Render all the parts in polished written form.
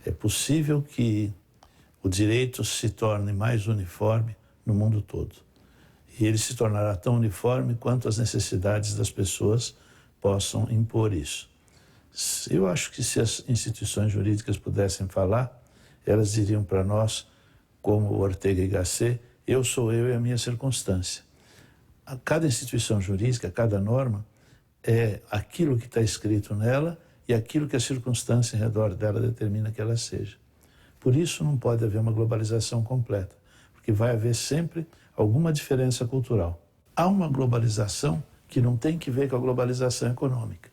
É possível que o direito se torne mais uniforme no mundo todo. E ele se tornará tão uniforme quanto as necessidades das pessoas possam impor isso. Eu acho que se as instituições jurídicas pudessem falar, elas diriam para nós, como Ortega y Gasset, eu sou eu e a minha circunstância. Cada instituição jurídica, cada norma, é aquilo que está escrito nela e aquilo que a circunstância em redor dela determina que ela seja. Por isso não pode haver uma globalização completa, porque vai haver sempre alguma diferença cultural. Há uma globalização que não tem que ver com a globalização econômica.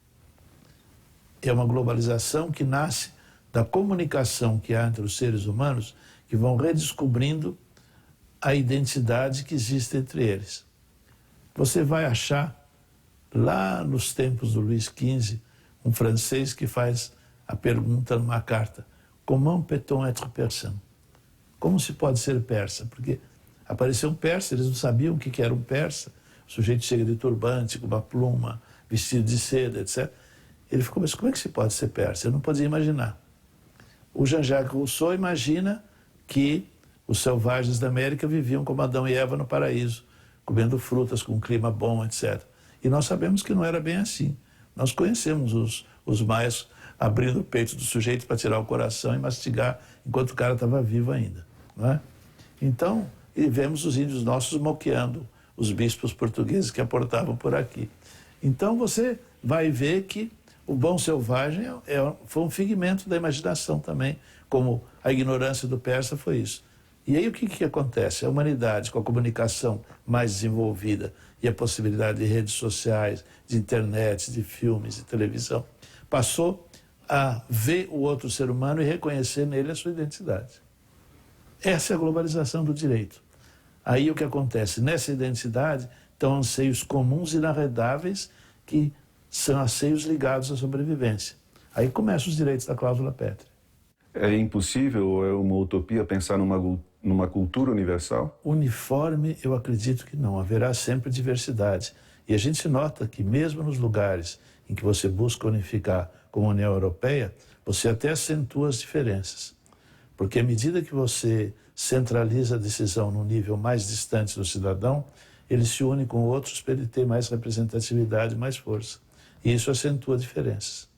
É uma globalização que nasce da comunicação que há entre os seres humanos, que vão redescobrindo a identidade que existe entre eles. Você vai achar, lá nos tempos do Luís XV, um francês que faz a pergunta numa carta: Comment peut-on être persan? Como se pode ser persa? Porque apareceu um persa, eles não sabiam o que era um persa. O sujeito chega de turbante, com uma pluma, vestido de seda, etc. Ele ficou, mas como é que se pode ser persa? Eu não podia imaginar. O Jean-Jacques Rousseau imagina que os selvagens da América viviam como Adão e Eva no paraíso, comendo frutas com um clima bom, etc. E nós sabemos que não era bem assim. Nós conhecemos os maias abrindo o peito do sujeito para tirar o coração e mastigar enquanto o cara estava vivo ainda, não é? Então, e vemos os índios nossos moqueando os bispos portugueses que aportavam por aqui. Então você vai ver que o bom selvagem foi um figmento da imaginação também, como a ignorância do persa foi isso. E aí o que acontece? A humanidade, com a comunicação mais desenvolvida e a possibilidade de redes sociais, de internet, de filmes, de televisão, passou a ver o outro ser humano e reconhecer nele a sua identidade. Essa é a globalização do direito. Aí o que acontece? Nessa identidade estão anseios comuns e inarredáveis que são anseios ligados à sobrevivência. Aí começam os direitos da cláusula pétrea. É impossível ou é uma utopia pensar numa cultura universal? Uniforme, eu acredito que não. Haverá sempre diversidade. E a gente nota que mesmo nos lugares em que você busca unificar como a União Europeia, você até acentua as diferenças. Porque à medida que você centraliza a decisão no nível mais distante do cidadão, ele se une com outros para ele ter mais representatividade, mais força. E isso acentua diferenças.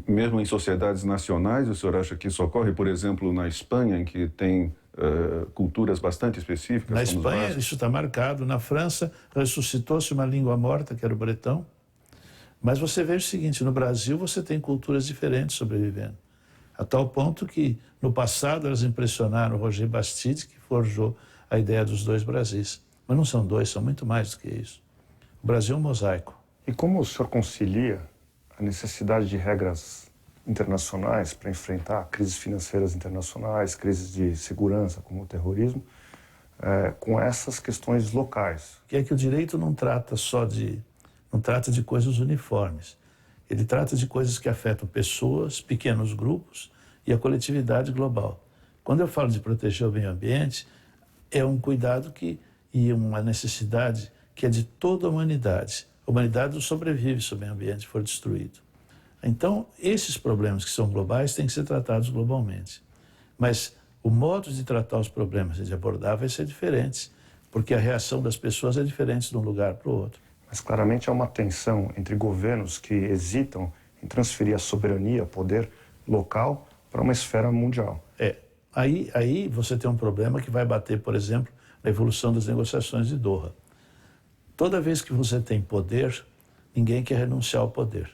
Mesmo em sociedades nacionais, o senhor acha que isso ocorre? Por exemplo, na Espanha, em que tem culturas bastante específicas? Na Espanha, isso está marcado. Na França, ressuscitou-se uma língua morta, que era o bretão. Mas você vê o seguinte, no Brasil você tem culturas diferentes sobrevivendo. A tal ponto que, no passado, elas impressionaram o Roger Bastide, que forjou a ideia dos dois Brasis. Mas não são dois, são muito mais do que isso. O Brasil é um mosaico. E como o senhor concilia a necessidade de regras internacionais para enfrentar crises financeiras internacionais, crises de segurança, como o terrorismo, com essas questões locais? Que é que o direito não trata de coisas uniformes. Ele trata de coisas que afetam pessoas, pequenos grupos e a coletividade global. Quando eu falo de proteger o meio ambiente, é um cuidado e uma necessidade que é de toda a humanidade. A humanidade não sobrevive se o meio ambiente for destruído. Então, esses problemas que são globais têm que ser tratados globalmente. Mas o modo de tratar os problemas e de abordar vai ser diferente, porque a reação das pessoas é diferente de um lugar para o outro. Mas claramente há uma tensão entre governos que hesitam em transferir a soberania, poder local, para uma esfera mundial. Aí você tem um problema que vai bater, por exemplo, na evolução das negociações de Doha. Toda vez que você tem poder, ninguém quer renunciar ao poder.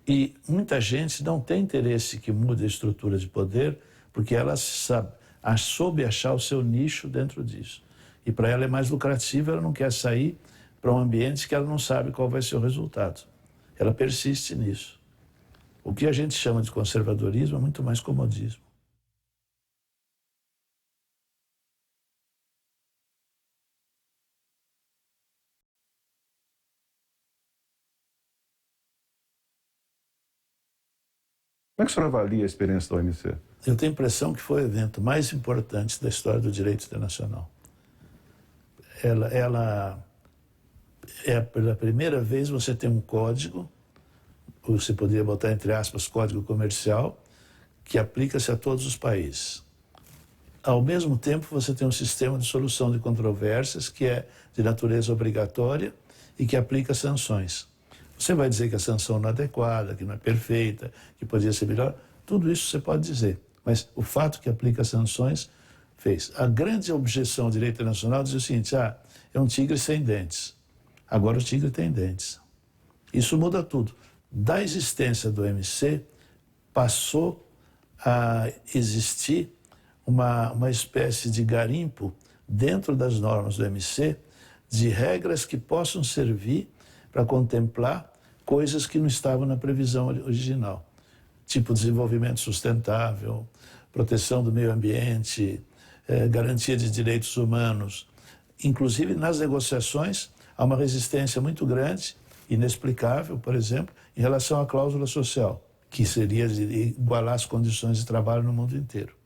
E muita gente não tem interesse que mude a estrutura de poder, porque ela soube achar o seu nicho dentro disso. E para ela é mais lucrativo, ela não quer sair para um ambiente que ela não sabe qual vai ser o resultado. Ela persiste nisso. O que a gente chama de conservadorismo é muito mais comodismo. Como é que o senhor avalia a experiência da OMC? Eu tenho a impressão que foi o evento mais importante da história do direito internacional. Pela primeira vez você tem um código, você poderia botar entre aspas código comercial, que aplica-se a todos os países. Ao mesmo tempo, você tem um sistema de solução de controvérsias que é de natureza obrigatória e que aplica sanções. Você vai dizer que a sanção não é adequada, que não é perfeita, que podia ser melhor. Tudo isso você pode dizer. Mas o fato que aplica sanções fez. A grande objeção ao direito internacional diz o seguinte: é um tigre sem dentes. Agora o tigre tem dentes. Isso muda tudo. Da existência do OMC, passou a existir uma espécie de garimpo dentro das normas do OMC de regras que possam servir para contemplar coisas que não estavam na previsão original. Tipo desenvolvimento sustentável, proteção do meio ambiente, garantia de direitos humanos. Inclusive, nas negociações, há uma resistência muito grande, inexplicável, por exemplo, em relação à cláusula social, que seria de igualar as condições de trabalho no mundo inteiro.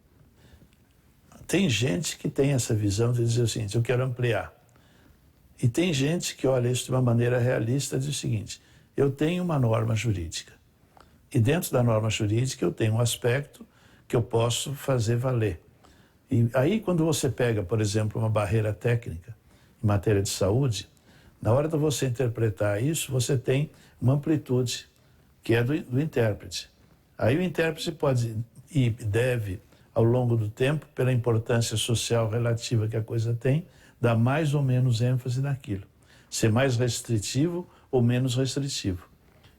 Tem gente que tem essa visão de dizer o seguinte: eu quero ampliar. E tem gente que olha isso de uma maneira realista e diz o seguinte: eu tenho uma norma jurídica. E dentro da norma jurídica eu tenho um aspecto que eu posso fazer valer. E aí, quando você pega, por exemplo, uma barreira técnica em matéria de saúde, na hora de você interpretar isso, você tem uma amplitude, que é do intérprete. Aí o intérprete pode e deve, ao longo do tempo, pela importância social relativa que a coisa tem, dar mais ou menos ênfase naquilo. Ser mais restritivo ou menos restritivo.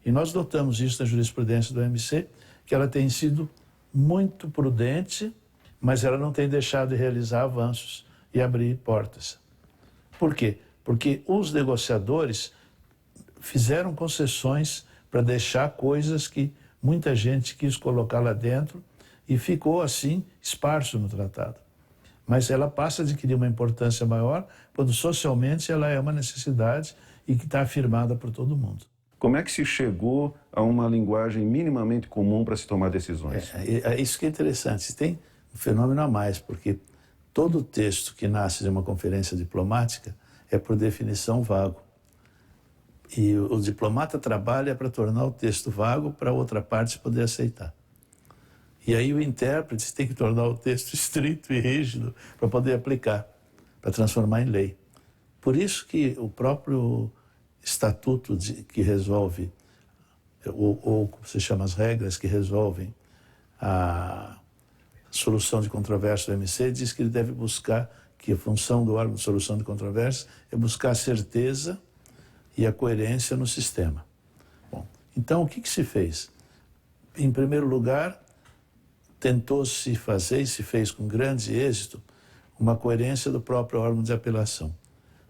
E nós notamos isso na jurisprudência do OMC, que ela tem sido muito prudente, mas ela não tem deixado de realizar avanços e abrir portas. Por quê? Porque os negociadores fizeram concessões para deixar coisas que muita gente quis colocar lá dentro e ficou assim esparso no tratado. Mas ela passa a adquirir uma importância maior quando socialmente ela é uma necessidade e que está afirmada por todo mundo. Como é que se chegou a uma linguagem minimamente comum para se tomar decisões? Isso que é interessante. Tem um fenômeno a mais, porque todo texto que nasce de uma conferência diplomática é, por definição, vago. E o diplomata trabalha para tornar o texto vago para a outra parte poder aceitar. E aí o intérprete tem que tornar o texto estrito e rígido para poder aplicar, para transformar em lei. Por isso que o próprio estatuto que resolve, ou como se chama, as regras que resolvem a solução de controvérsia do OMC, diz que ele deve buscar, que a função do órgão de solução de controvérsia é buscar a certeza e a coerência no sistema. Bom, então o que se fez? Em primeiro lugar, tentou-se fazer, e se fez com grande êxito, uma coerência do próprio órgão de apelação,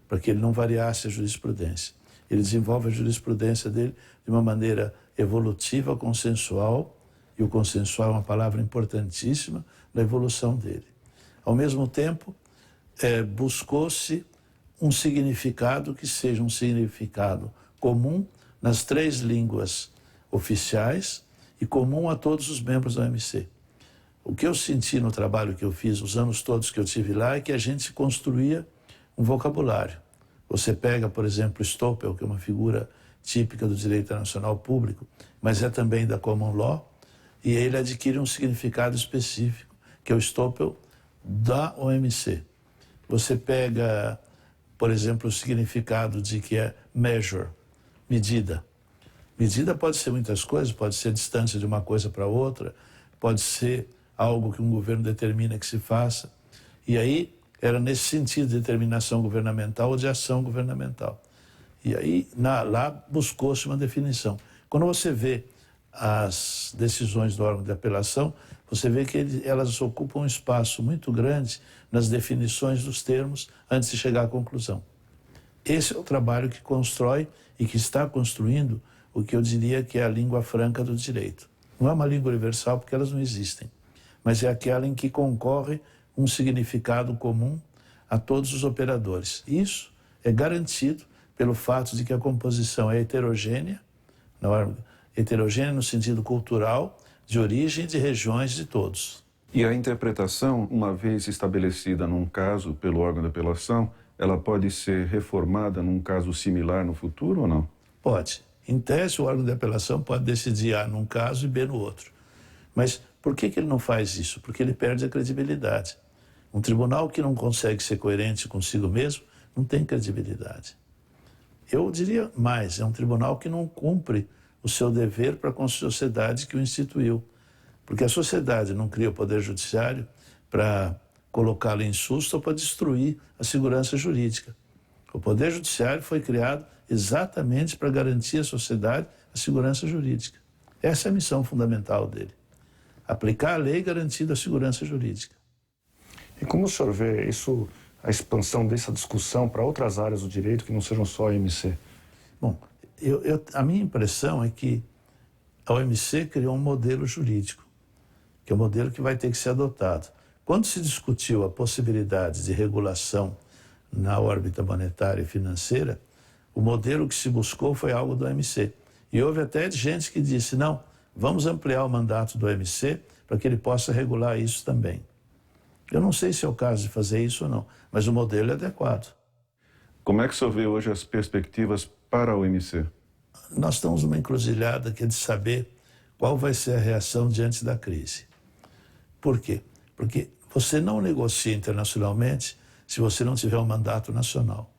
para que ele não variasse a jurisprudência. Ele desenvolve a jurisprudência dele de uma maneira evolutiva, consensual, e o consensual é uma palavra importantíssima na evolução dele. Ao mesmo tempo, buscou-se um significado que seja um significado comum nas 3 línguas oficiais e comum a todos os membros da OMC. O que eu senti no trabalho que eu fiz, os anos todos que eu tive lá, é que a gente construía um vocabulário. Você pega, por exemplo, Stoppel, que é uma figura típica do direito internacional público, mas é também da common law, e ele adquire um significado específico, que é o Stoppel da OMC. Você pega, por exemplo, o significado de que é measure, medida. Medida pode ser muitas coisas, pode ser distância de uma coisa para outra, pode ser algo que um governo determina que se faça. E aí era nesse sentido de determinação governamental ou de ação governamental. E aí lá buscou-se uma definição. Quando você vê as decisões do órgão de apelação, você vê que elas ocupam um espaço muito grande nas definições dos termos antes de chegar à conclusão. Esse é o trabalho que constrói e que está construindo o que eu diria que é a língua franca do direito. Não é uma língua universal porque elas não existem, mas é aquela em que concorre um significado comum a todos os operadores. Isso é garantido pelo fato de que a composição é heterogênea, heterogênea no sentido cultural, de origem de regiões de todos. E a interpretação, uma vez estabelecida num caso pelo órgão de apelação, ela pode ser reformada num caso similar no futuro ou não? Pode. Em tese, o órgão de apelação pode decidir A num caso e B no outro. Mas Por que ele não faz isso? Porque ele perde a credibilidade. Um tribunal que não consegue ser coerente consigo mesmo não tem credibilidade. Eu diria mais, é um tribunal que não cumpre o seu dever para com a sociedade que o instituiu. Porque a sociedade não cria o Poder Judiciário para colocá-lo em susto ou para destruir a segurança jurídica. O Poder Judiciário foi criado exatamente para garantir à sociedade a segurança jurídica. Essa é a missão fundamental dele. Aplicar a lei garantindo a segurança jurídica. E como o senhor vê isso, a expansão dessa discussão para outras áreas do direito que não sejam só a OMC? Bom, a minha impressão é que a OMC criou um modelo jurídico, que é o modelo que vai ter que ser adotado. Quando se discutiu a possibilidade de regulação na órbita monetária e financeira, o modelo que se buscou foi algo do OMC. E houve até gente que disse, não, vamos ampliar o mandato do OMC para que ele possa regular isso também. Eu não sei se é o caso de fazer isso ou não, mas o modelo é adequado. Como é que o senhor vê hoje as perspectivas para a OMC? Nós estamos numa encruzilhada que é de saber qual vai ser a reação diante da crise. Por quê? Porque você não negocia internacionalmente se você não tiver um mandato nacional.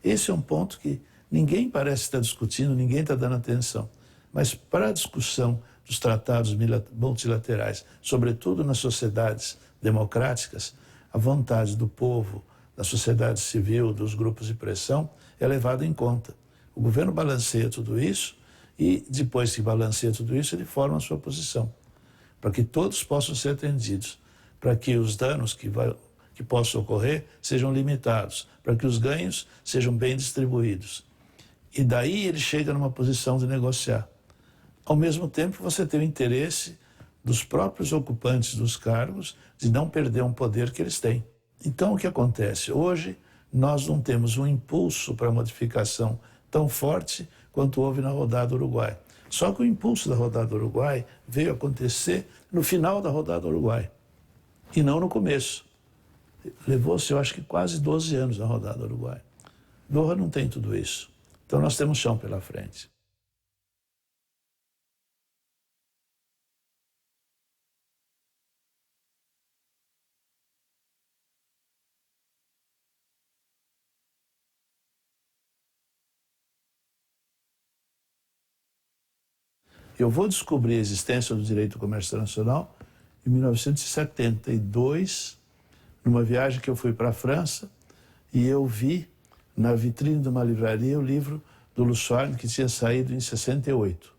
Esse é um ponto que ninguém parece estar discutindo, ninguém está dando atenção. Mas para a discussão dos tratados multilaterais, sobretudo nas sociedades democráticas, a vontade do povo, da sociedade civil, dos grupos de pressão, é levada em conta. O governo balanceia tudo isso e, depois que balanceia tudo isso, ele forma a sua posição, para que todos possam ser atendidos, para que os danos que possam ocorrer sejam limitados, para que os ganhos sejam bem distribuídos. E daí ele chega numa posição de negociar. Ao mesmo tempo, você tem o interesse dos próprios ocupantes dos cargos de não perder um poder que eles têm. Então, o que acontece? Hoje, nós não temos um impulso para a modificação tão forte quanto houve na rodada do Uruguai. Só que o impulso da rodada do Uruguai veio acontecer no final da rodada do Uruguai, e não no começo. Levou-se, eu acho que quase 12 anos na rodada do Uruguai. Doha não tem tudo isso. Então, nós temos chão pela frente. Eu vou descobrir a existência do direito do comércio internacional em 1972, numa viagem que eu fui para a França, e eu vi na vitrine de uma livraria o livro do Luçoire, que tinha saído em 68.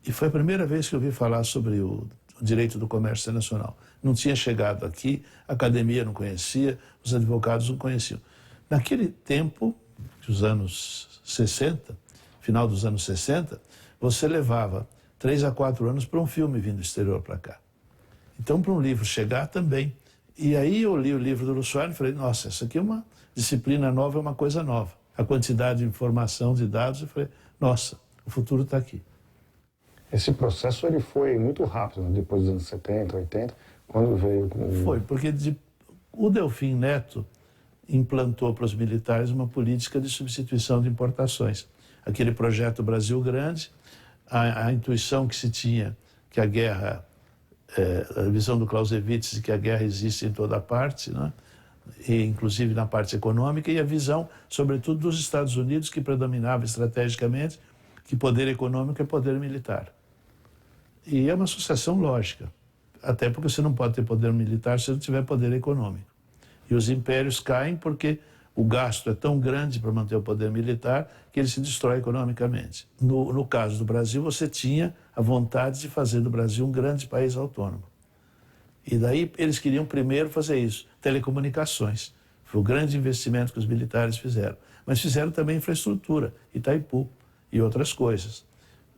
E foi a primeira vez que eu ouvi falar sobre o direito do comércio internacional. Não tinha chegado aqui, a academia não conhecia, os advogados não conheciam. Naquele tempo, os anos 60, final dos anos 60, você levava 3 a 4 anos para um filme vindo do exterior para cá. Então, para um livro chegar também. E aí eu li o livro do Luçoire e falei, nossa, isso aqui é uma disciplina nova, é uma coisa nova. A quantidade de informação, de dados, eu falei, nossa, o futuro está aqui. Esse processo ele foi muito rápido, né? Depois dos anos 70, 80, quando veio... Foi, porque o Delfim Neto implantou para os militares uma política de substituição de importações. Aquele projeto Brasil Grande, a intuição que se tinha que a guerra, a visão do Clausewitz de que a guerra existe em toda parte, né? E inclusive na parte econômica, e a visão, sobretudo, dos Estados Unidos, que predominava estrategicamente que poder econômico é poder militar. E é uma associação lógica, até porque você não pode ter poder militar se não tiver poder econômico. E os impérios caem porque o gasto é tão grande para manter o poder militar que ele se destrói economicamente. No caso do Brasil, você tinha a vontade de fazer do Brasil um grande país autônomo. E daí eles queriam primeiro fazer isso, telecomunicações. Foi o grande investimento que os militares fizeram. Mas fizeram também infraestrutura, Itaipu e outras coisas.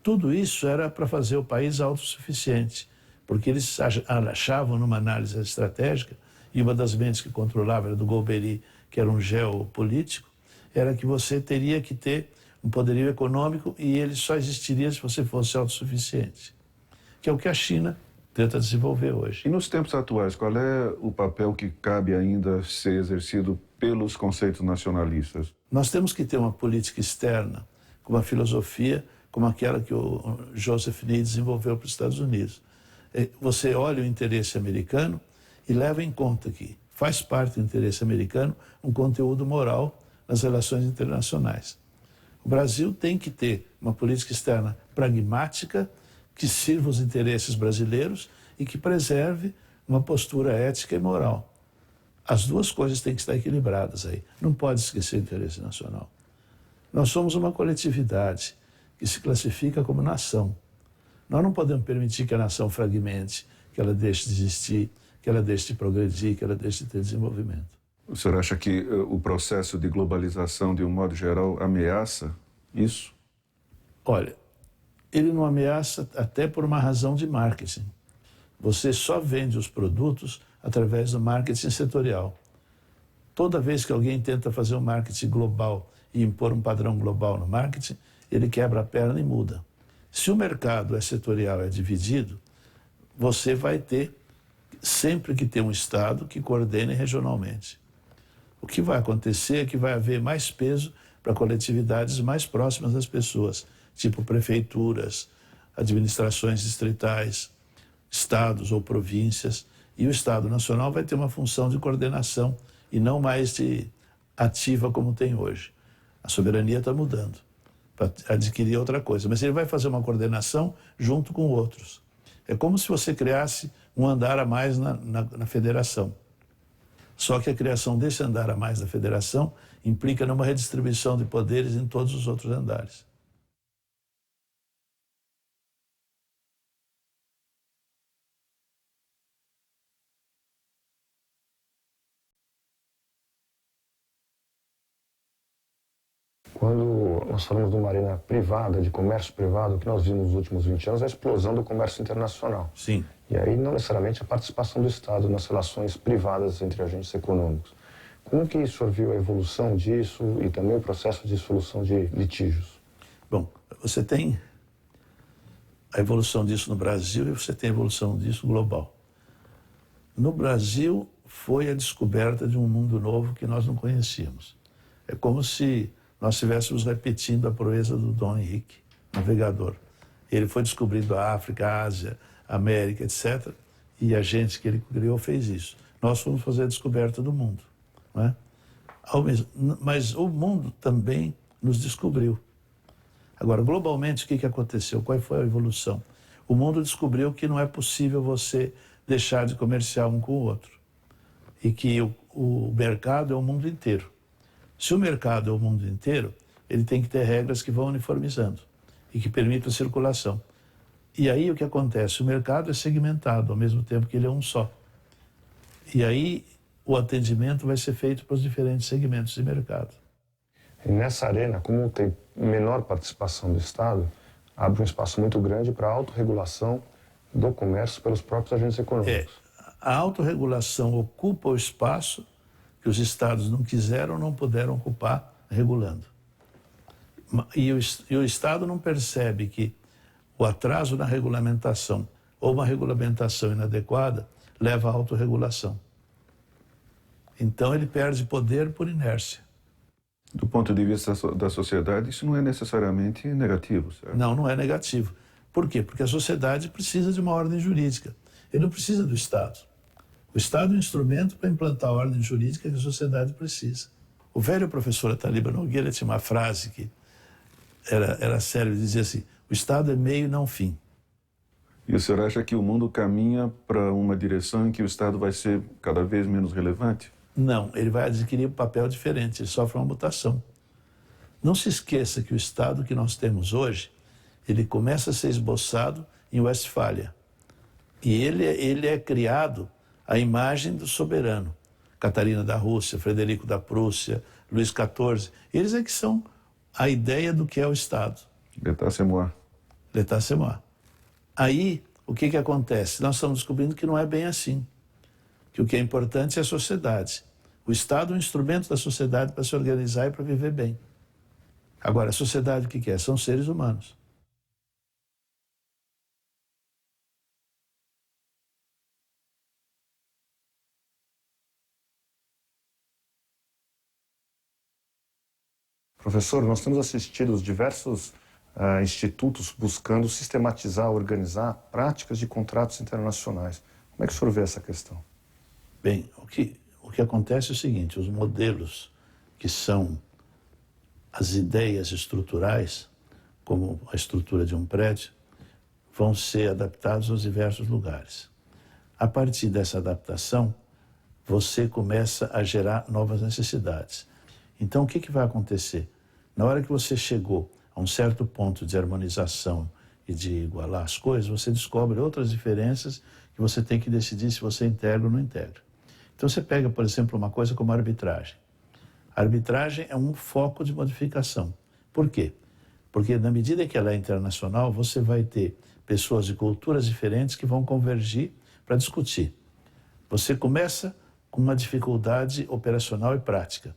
Tudo isso era para fazer o país autossuficiente, porque eles achavam, numa análise estratégica, e uma das mentes que controlava era do Golbery, que era um geopolítico, era que você teria que ter um poderio econômico e ele só existiria se você fosse autossuficiente, que é o que a China tenta desenvolver hoje. E nos tempos atuais, qual é o papel que cabe ainda ser exercido pelos conceitos nacionalistas? Nós temos que ter uma política externa, com uma filosofia como aquela que o Joseph Nye desenvolveu para os Estados Unidos. Você olha o interesse americano e leva em conta que faz parte do interesse americano um conteúdo moral nas relações internacionais. O Brasil tem que ter uma política externa pragmática que sirva os interesses brasileiros e que preserve uma postura ética e moral. As duas coisas têm que estar equilibradas aí. Não pode esquecer o interesse nacional. Nós somos uma coletividade que se classifica como nação. Nós não podemos permitir que a nação fragmente, que ela deixe de existir, que ela deixe de progredir, que ela deixe de ter desenvolvimento. O senhor acha que o processo de globalização, de um modo geral, ameaça isso? Olha, ele não ameaça até por uma razão de marketing. Você só vende os produtos através do marketing setorial. Toda vez que alguém tenta fazer um marketing global e impor um padrão global no marketing, ele quebra a perna e muda. Se o mercado é setorial, é dividido, você vai ter sempre que ter um Estado que coordene regionalmente. O que vai acontecer é que vai haver mais peso para coletividades mais próximas das pessoas, tipo prefeituras, administrações distritais, estados ou províncias, e o Estado Nacional vai ter uma função de coordenação e não mais de ativa como tem hoje. A soberania está mudando para adquirir outra coisa, mas ele vai fazer uma coordenação junto com outros. É como se você criasse um andar a mais na federação. Só que a criação desse andar a mais da federação implica numa redistribuição de poderes em todos os outros andares. Quando nós falamos de uma arena privada, de comércio privado, o que nós vimos nos últimos 20 anos é a explosão do comércio internacional. Sim. E aí não necessariamente a participação do Estado nas relações privadas entre agentes econômicos. Como que o senhor viu a evolução disso e também o processo de solução de litígios? Bom, você tem a evolução disso no Brasil e você tem a evolução disso global. No Brasil foi a descoberta de um mundo novo que nós não conhecíamos. É como se nós estivéssemos repetindo a proeza do Dom Henrique, navegador. Ele foi descobrindo a África, a Ásia, a América, etc. E a gente que ele criou fez isso. Nós fomos fazer a descoberta do mundo. Não é? Mas o mundo também nos descobriu. Agora, globalmente, o que aconteceu? Qual foi a evolução? O mundo descobriu que não é possível você deixar de comerciar um com o outro. E que o mercado é o mundo inteiro. Se o mercado é o mundo inteiro, ele tem que ter regras que vão uniformizando e que permitam a circulação. E aí o que acontece? O mercado é segmentado, ao mesmo tempo que ele é um só. E aí o atendimento vai ser feito para os diferentes segmentos de mercado. E nessa arena, como tem menor participação do Estado, abre um espaço muito grande para a autorregulação do comércio pelos próprios agentes econômicos. A autorregulação ocupa o espaço que os Estados não quiseram ou não puderam ocupar regulando. E o Estado não percebe que o atraso na regulamentação ou uma regulamentação inadequada leva à autorregulação. Então ele perde poder por inércia. Do ponto de vista da sociedade, isso não é necessariamente negativo, certo? Não, não é negativo. Por quê? Porque a sociedade precisa de uma ordem jurídica. Ele não precisa do Estado. O Estado é um instrumento para implantar a ordem jurídica que a sociedade precisa. O velho professor Ataliba Nogueira tinha uma frase que era sério, ele dizia assim: o Estado é meio e não fim. E o senhor acha que o mundo caminha para uma direção em que o Estado vai ser cada vez menos relevante? Não, ele vai adquirir um papel diferente, ele sofre uma mutação. Não se esqueça que o Estado que nós temos hoje, ele começa a ser esboçado em Westfália. E ele é criado à imagem do soberano. Catarina da Rússia, Frederico da Prússia, Luís XIV, eles é que são a ideia do que é o Estado. L'état-c'est-moi. L'état-c'est-moi. Aí, o que acontece? Nós estamos descobrindo que não é bem assim. Que o que é importante é a sociedade. O Estado é um instrumento da sociedade para se organizar e para viver bem. Agora, a sociedade o que é? São seres humanos. Professor, nós temos assistido diversos institutos buscando sistematizar, organizar práticas de contratos internacionais. Como é que o senhor vê essa questão? Bem, o que acontece é o seguinte, os modelos que são as ideias estruturais, como a estrutura de um prédio, vão ser adaptados aos diversos lugares. A partir dessa adaptação, você começa a gerar novas necessidades. Então, o que vai acontecer? Na hora que você chegou a um certo ponto de harmonização e de igualar as coisas, você descobre outras diferenças que você tem que decidir se você integra ou não integra. Então, você pega, por exemplo, uma coisa como a arbitragem. A arbitragem é um foco de modificação. Por quê? Porque na medida que ela é internacional, você vai ter pessoas de culturas diferentes que vão convergir para discutir. Você começa com uma dificuldade operacional e prática.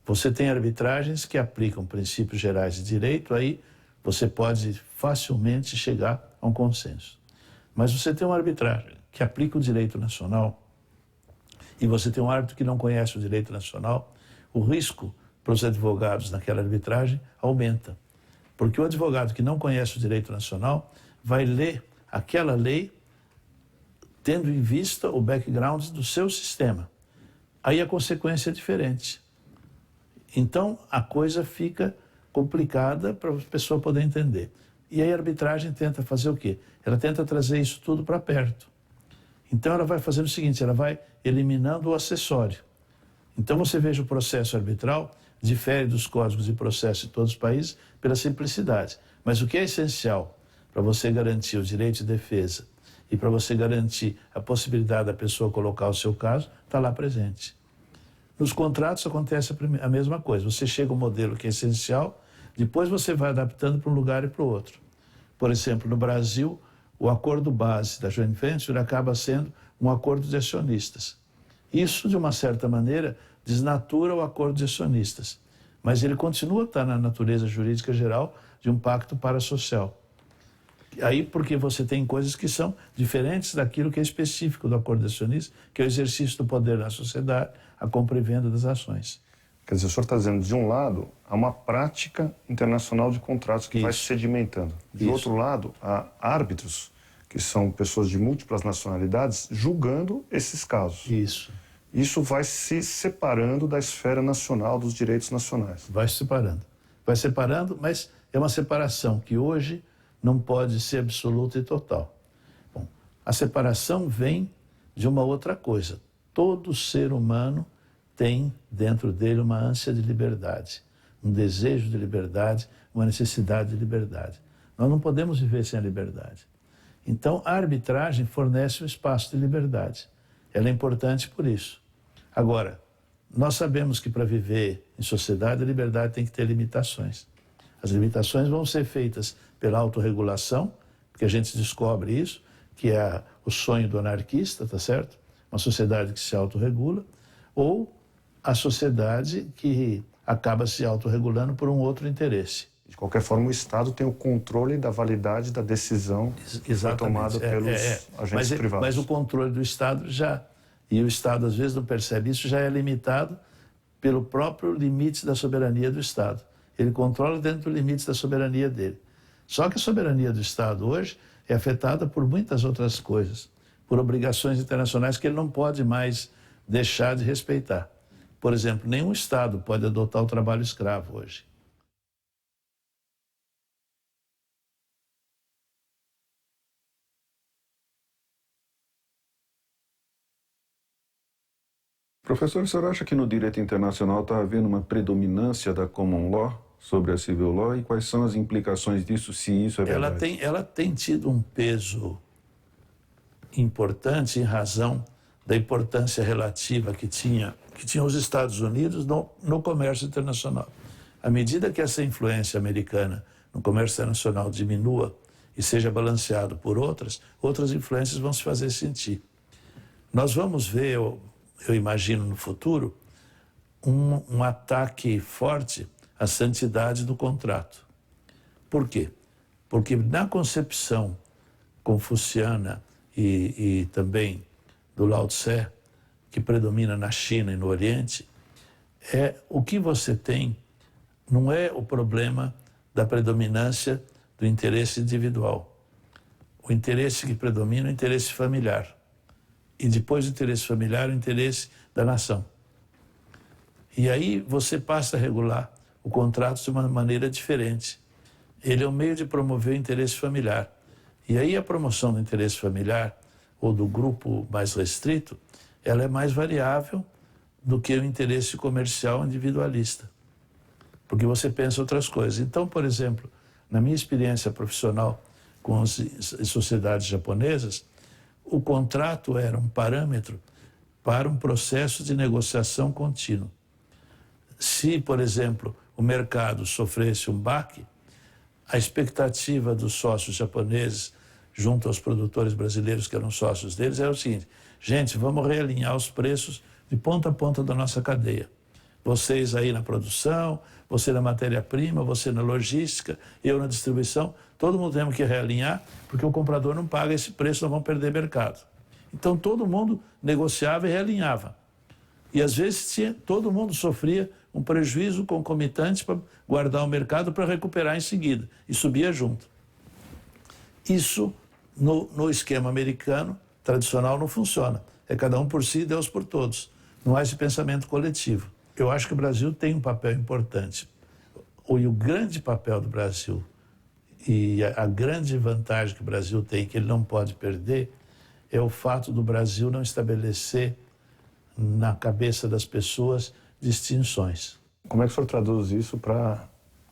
Você tem arbitragens que aplicam princípios gerais de direito, aí você pode facilmente chegar a um consenso. Mas você tem uma arbitragem que aplica o direito nacional e você tem um árbitro que não conhece o direito nacional, o risco para os advogados naquela arbitragem aumenta. Porque o advogado que não conhece o direito nacional vai ler aquela lei tendo em vista o background do seu sistema. Aí a consequência é diferente. Então a coisa fica complicada para a pessoa poder entender. E aí a arbitragem tenta fazer o quê? Ela tenta trazer isso tudo para perto. Então ela vai fazendo o seguinte, ela vai eliminando o acessório. Então você veja o processo arbitral, difere dos códigos de processo de todos os países pela simplicidade. Mas o que é essencial para você garantir o direito de defesa e para você garantir a possibilidade da pessoa colocar o seu caso, está lá presente. Nos contratos acontece a mesma coisa. Você chega a um modelo que é essencial, depois você vai adaptando para um lugar e para o outro. Por exemplo, no Brasil, o acordo base da joint venture acaba sendo um acordo de acionistas. Isso, de uma certa maneira, desnatura o acordo de acionistas, mas ele continua a estar na natureza jurídica geral de um pacto parasocial. Aí porque você tem coisas que são diferentes daquilo que é específico do acordo de acionistas, que é o exercício do poder na sociedade, a compra e venda das ações. Quer dizer, o senhor está dizendo, de um lado, há uma prática internacional de contratos que vai Isso. sedimentando. De Isso. outro lado, há árbitros, que são pessoas de múltiplas nacionalidades, julgando esses casos. Isso. Isso vai se separando da esfera nacional dos direitos nacionais. Vai se separando. Vai separando, mas é uma separação que hoje não pode ser absoluta e total. Bom, a separação vem de uma outra coisa. Todo ser humano tem dentro dele uma ânsia de liberdade, um desejo de liberdade, uma necessidade de liberdade. Nós não podemos viver sem a liberdade. Então, a arbitragem fornece um espaço de liberdade. Ela é importante por isso. Agora, nós sabemos que para viver em sociedade, a liberdade tem que ter limitações. As limitações vão ser feitas pela autorregulação, porque a gente descobre isso, que é o sonho do anarquista, tá certo? Uma sociedade que se autorregula, ou a sociedade que acaba se autorregulando por um outro interesse. De qualquer forma, o Estado tem o controle da validade da decisão que foi tomada pelos agentes privados. Mas o controle do Estado já, e o Estado às vezes não percebe isso, já é limitado pelo próprio limite da soberania do Estado. Ele controla dentro do limite da soberania dele. Só que a soberania do Estado hoje é afetada por muitas outras coisas, por obrigações internacionais que ele não pode mais deixar de respeitar. Por exemplo, nenhum Estado pode adotar o trabalho escravo hoje. Professor, o senhor acha que no direito internacional está havendo uma predominância da common law sobre a civil law e quais são as implicações disso, se isso é verdade? Ela tem tido um peso importante em razão da importância relativa que tinha os Estados Unidos no comércio internacional. À medida que essa influência americana no comércio internacional diminua e seja balanceado por outras influências vão se fazer sentir. Nós vamos ver, eu imagino no futuro, um ataque forte à santidade do contrato. Por quê? Porque na concepção confuciana e também do Lao Tse, que predomina na China e no Oriente, o que você tem não é o problema da predominância do interesse individual. O interesse que predomina é o interesse familiar. E depois do interesse familiar, o interesse da nação. E aí você passa a regular o contrato de uma maneira diferente. Ele é um meio de promover o interesse familiar. E aí a promoção do interesse familiar, ou do grupo mais restrito, ela é mais variável do que o interesse comercial individualista. Porque você pensa outras coisas. Então, por exemplo, na minha experiência profissional com as sociedades japonesas, o contrato era um parâmetro para um processo de negociação contínuo. Se, por exemplo, o mercado sofresse um baque, a expectativa dos sócios japoneses, junto aos produtores brasileiros que eram sócios deles, era o seguinte: gente, vamos realinhar os preços de ponta a ponta da nossa cadeia. Vocês aí na produção, você na matéria-prima, você na logística, eu na distribuição, todo mundo temos que realinhar, porque o comprador não paga esse preço, nós vamos perder mercado. Então todo mundo negociava e realinhava. E às vezes todo mundo sofria um prejuízo concomitante para guardar o mercado para recuperar em seguida, e subia junto. Isso, no esquema americano tradicional, não funciona. É cada um por si e Deus por todos. Não há esse pensamento coletivo. Eu acho que o Brasil tem um papel importante. E o grande papel do Brasil, e a grande vantagem que o Brasil tem, que ele não pode perder, é o fato do Brasil não estabelecer na cabeça das pessoas distinções. Como é que o senhor traduz isso para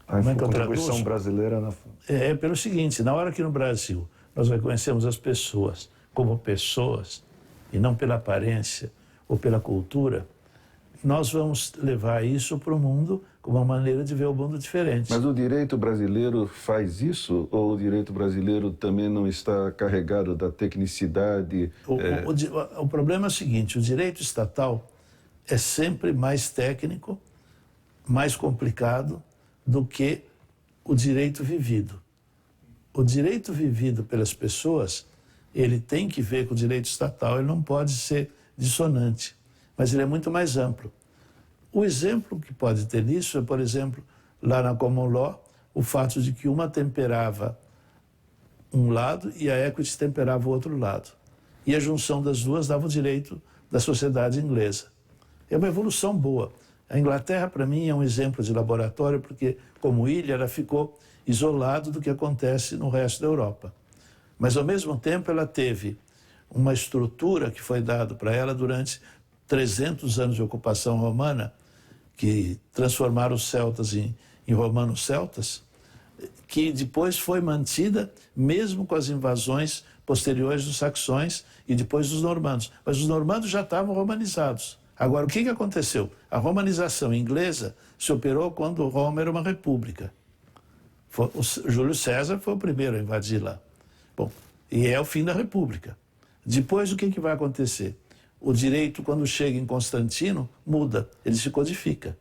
a contribuição brasileira? É pelo seguinte: na hora que no Brasil nós reconhecemos as pessoas como pessoas, e não pela aparência ou pela cultura, nós vamos levar isso para o mundo como uma maneira de ver o mundo diferente. Mas o direito brasileiro faz isso? Ou o direito brasileiro também não está carregado da tecnicidade? O problema é o seguinte: o direito estatal é sempre mais técnico, mais complicado do que o direito vivido. O direito vivido pelas pessoas, ele tem que ver com o direito estatal, ele não pode ser dissonante, mas ele é muito mais amplo. O exemplo que pode ter nisso é, por exemplo, lá na Common Law, o fato de que uma temperava um lado e a equity temperava o outro lado. E a junção das duas dava o direito da sociedade inglesa. É uma evolução boa. A Inglaterra, para mim, é um exemplo de laboratório, porque, como ilha, ela ficou isolada do que acontece no resto da Europa. Mas, ao mesmo tempo, ela teve uma estrutura que foi dada para ela durante 300 anos de ocupação romana, que transformaram os celtas em romanos celtas, que depois foi mantida mesmo com as invasões posteriores dos saxões e depois dos normandos. Mas os normandos já estavam romanizados. Agora, o que aconteceu? A romanização inglesa se operou quando Roma era uma república. O Júlio César foi o primeiro a invadir lá. Bom, e é o fim da república. Depois, o que vai acontecer? O direito, quando chega em Constantino, muda, ele se codifica.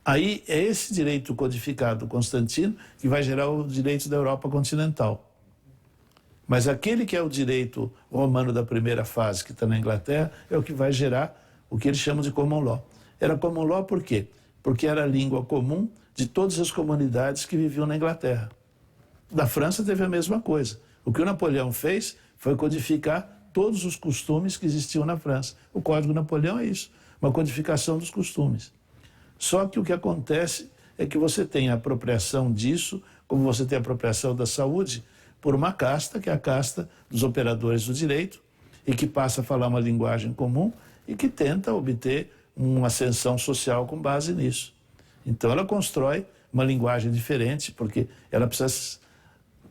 Aí é esse direito codificado do Constantino que vai gerar o direito da Europa continental. Mas aquele que é o direito romano da primeira fase, que está na Inglaterra, é o que vai gerar o que eles chamam de Common Law. Era Common Law por quê? Porque era a língua comum de todas as comunidades que viviam na Inglaterra. Da França teve a mesma coisa. O que o Napoleão fez foi codificar todos os costumes que existiam na França. O Código Napoleão é isso, uma codificação dos costumes. Só que o que acontece é que você tem a apropriação disso, como você tem a apropriação da saúde, por uma casta, que é a casta dos operadores do direito, e que passa a falar uma linguagem comum e que tenta obter uma ascensão social com base nisso. Então ela constrói uma linguagem diferente, porque ela precisa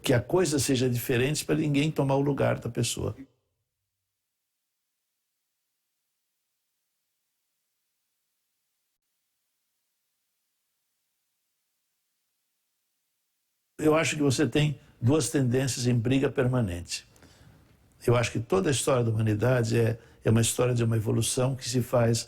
que a coisa seja diferente para ninguém tomar o lugar da pessoa. Eu acho que você tem duas tendências em briga permanente. Eu acho que toda a história da humanidade é uma história de uma evolução que se faz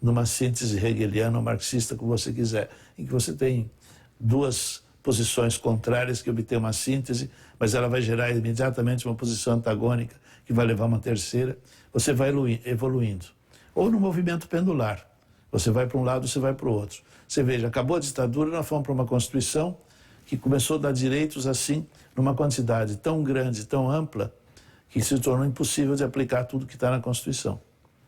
numa síntese hegeliana ou marxista, como você quiser, em que você tem duas posições contrárias que obtêm uma síntese, mas ela vai gerar imediatamente uma posição antagônica que vai levar a uma terceira. Você vai evoluindo. Ou no movimento pendular. Você vai para um lado, você vai para o outro. Você veja, acabou a ditadura, nós fomos para uma Constituição que começou a dar direitos assim, numa quantidade tão grande, tão ampla, que se tornou impossível de aplicar tudo que está na Constituição.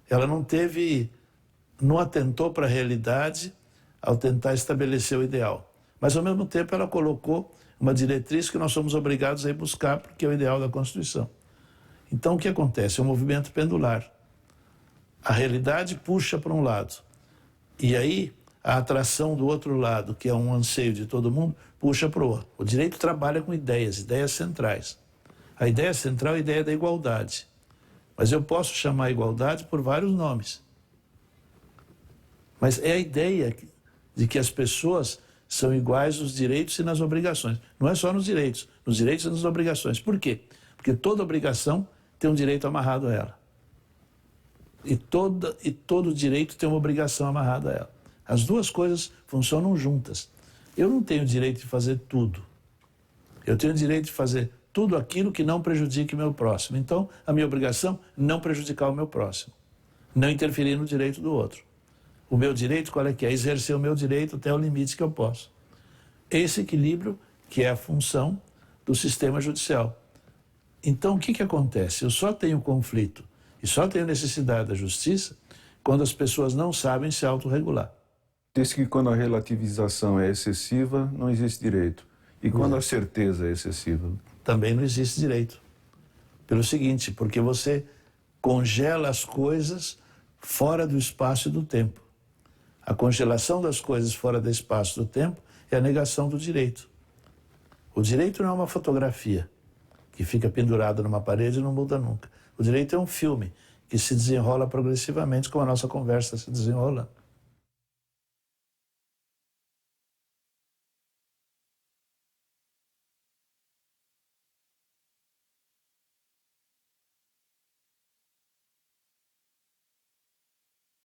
Ela não atentou para a realidade ao tentar estabelecer o ideal. Mas, ao mesmo tempo, ela colocou uma diretriz que nós somos obrigados a ir buscar, porque é o ideal da Constituição. Então, o que acontece? É um movimento pendular. A realidade puxa para um lado. E aí, a atração do outro lado, que é um anseio de todo mundo, puxa para o outro. O direito trabalha com ideias centrais. A ideia central é a ideia da igualdade. Mas eu posso chamar a igualdade por vários nomes. Mas é a ideia de que as pessoas são iguais nos direitos e nas obrigações. Não é só nos direitos e nas obrigações. Por quê? Porque toda obrigação tem um direito amarrado a ela. E todo direito tem uma obrigação amarrada a ela. As duas coisas funcionam juntas. Eu não tenho direito de fazer tudo. Eu tenho direito de fazer tudo aquilo que não prejudique o meu próximo. Então, a minha obrigação é não prejudicar o meu próximo. Não interferir no direito do outro. O meu direito, qual é que é? Exercer o meu direito até o limite que eu posso. Esse equilíbrio que é a função do sistema judicial. Então, o que acontece? Eu só tenho conflito e só tenho necessidade da justiça quando as pessoas não sabem se autorregular. Diz que quando a relativização é excessiva, não existe direito. E quando a certeza é excessiva? Também não existe direito. Pelo seguinte, porque você congela as coisas fora do espaço e do tempo. A congelação das coisas fora do espaço e do tempo é a negação do direito. O direito não é uma fotografia que fica pendurada numa parede e não muda nunca. O direito é um filme que se desenrola progressivamente, como a nossa conversa se desenrola.